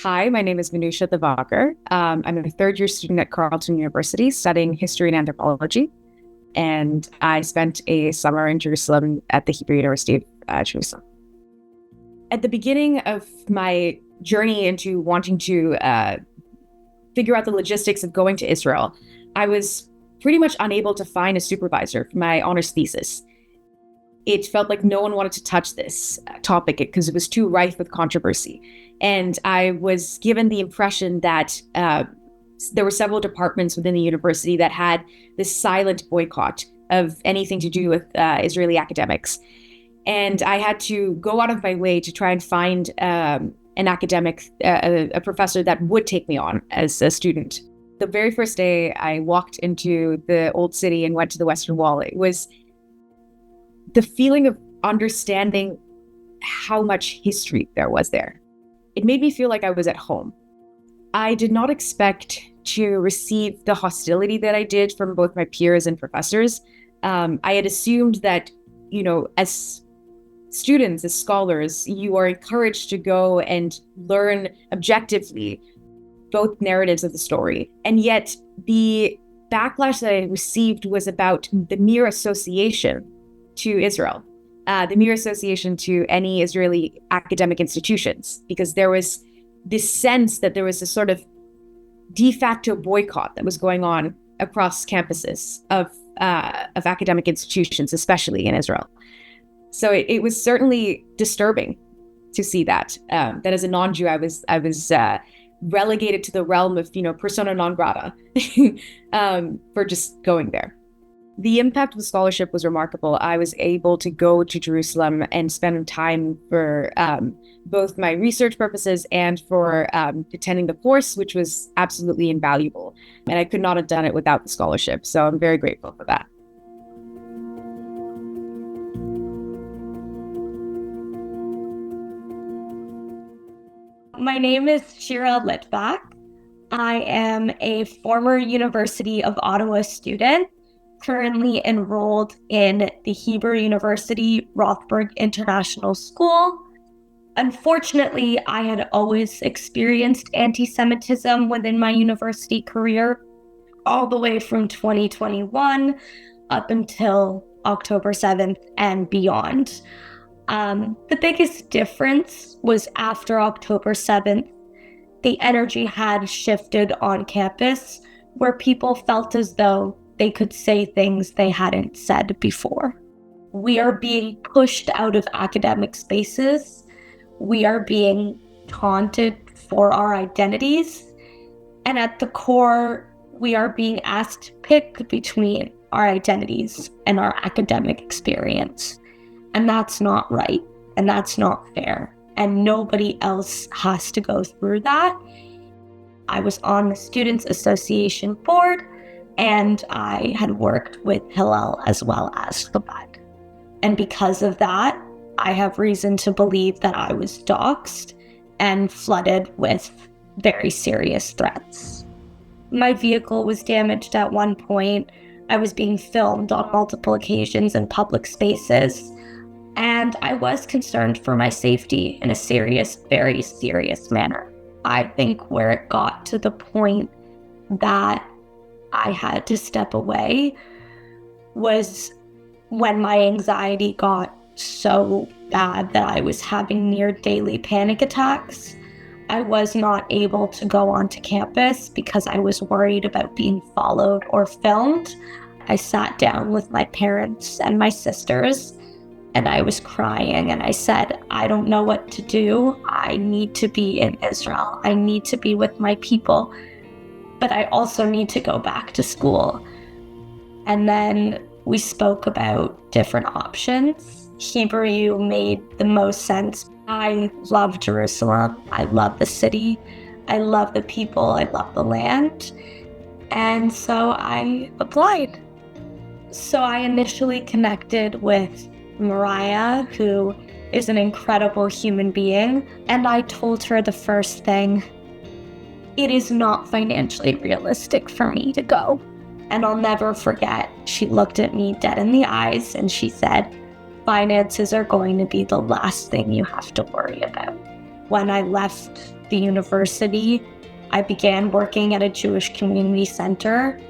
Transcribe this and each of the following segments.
Hi, my name is Manusha Thavagar. I'm a third year student at Carleton University studying history and anthropology. And I spent a summer in Jerusalem at the Hebrew University of Jerusalem. At the beginning of my journey into wanting to figure out the logistics of going to Israel, I was pretty much unable to find a supervisor for my honors thesis. It felt like no one wanted to touch this topic because it was too rife with controversy. And I was given the impression that there were several departments within the university that had this silent boycott of anything to do with Israeli academics. And I had to go out of my way to try and find an academic, a professor that would take me on as a student. The very first day I walked into the old city and went to the Western Wall, it was the feeling of understanding how much history there was there. It made me feel like I was at home. I did not expect to receive the hostility that I did from both my peers and professors. I had assumed that, as students, as scholars, you are encouraged to go and learn objectively both narratives of the story. And yet the backlash that I received was about the mere association to Israel, the mere association to any Israeli academic institutions, because there was this sense that there was a sort of de facto boycott that was going on across campuses of academic institutions, especially in Israel. So it was certainly disturbing to see that. That as a non-Jew, I was relegated to the realm of persona non grata for just going there. The impact of the scholarship was remarkable. I was able to go to Jerusalem and spend time for both my research purposes and for attending the course, which was absolutely invaluable. And I could not have done it without the scholarship. So I'm very grateful for that. My name is Shira Litvak. I am a former University of Ottawa student, currently enrolled in the Hebrew University Rothberg International School. Unfortunately, I had always experienced anti-Semitism within my university career, all the way from 2021 up until October 7th and beyond. The biggest difference was after October 7th, the energy had shifted on campus where people felt as though they could say things they hadn't said before. We are being pushed out of academic spaces. We are being taunted for our identities. And at the core, we are being asked to pick between our identities and our academic experience. And that's not right. And that's not fair. And nobody else has to go through that. I was on the Students Association board, and I had worked with Hillel as well as Chabad. And because of that, I have reason to believe that I was doxxed and flooded with very serious threats. My vehicle was damaged at one point. I was being filmed on multiple occasions in public spaces. And I was concerned for my safety in a serious, very serious manner. I think where it got to the point that I had to step away was when my anxiety got so bad that I was having near daily panic attacks. I was not able to go onto campus because I was worried about being followed or filmed. I sat down with my parents and my sisters, and I was crying, and I said, I don't know what to do. I need to be in Israel. I need to be with my people, but I also need to go back to school. And then we spoke about different options. Hebrew made the most sense. I love Jerusalem. I love the city. I love the people. I love the land. And so I applied. So I initially connected with Mariah, who is an incredible human being, and I told her the first thing: it is not financially realistic for me to go. And I'll never forget, she looked at me dead in the eyes and she said, finances are going to be the last thing you have to worry about. When I left the university, I began working at a Jewish community center,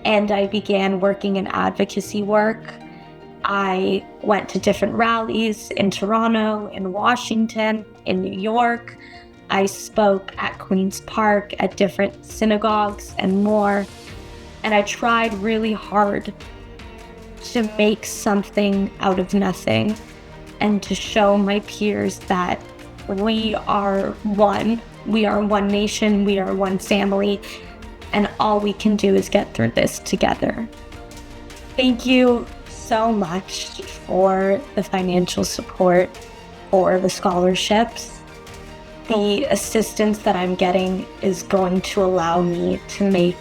and I began working in advocacy work. I went to different rallies in Toronto, in Washington, in New York. I spoke at Queen's Park, at different synagogues and more. And I tried really hard to make something out of nothing and to show my peers that we are one. We are one nation, we are one family, and all we can do is get through this together. Thank you so much for the financial support, for the scholarships. The assistance that I'm getting is going to allow me to make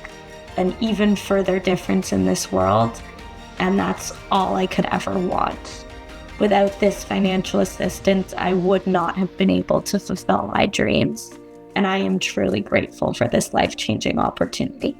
an even further difference in this world, and that's all I could ever want. Without this financial assistance, I would not have been able to fulfill my dreams, and I am truly grateful for this life-changing opportunity.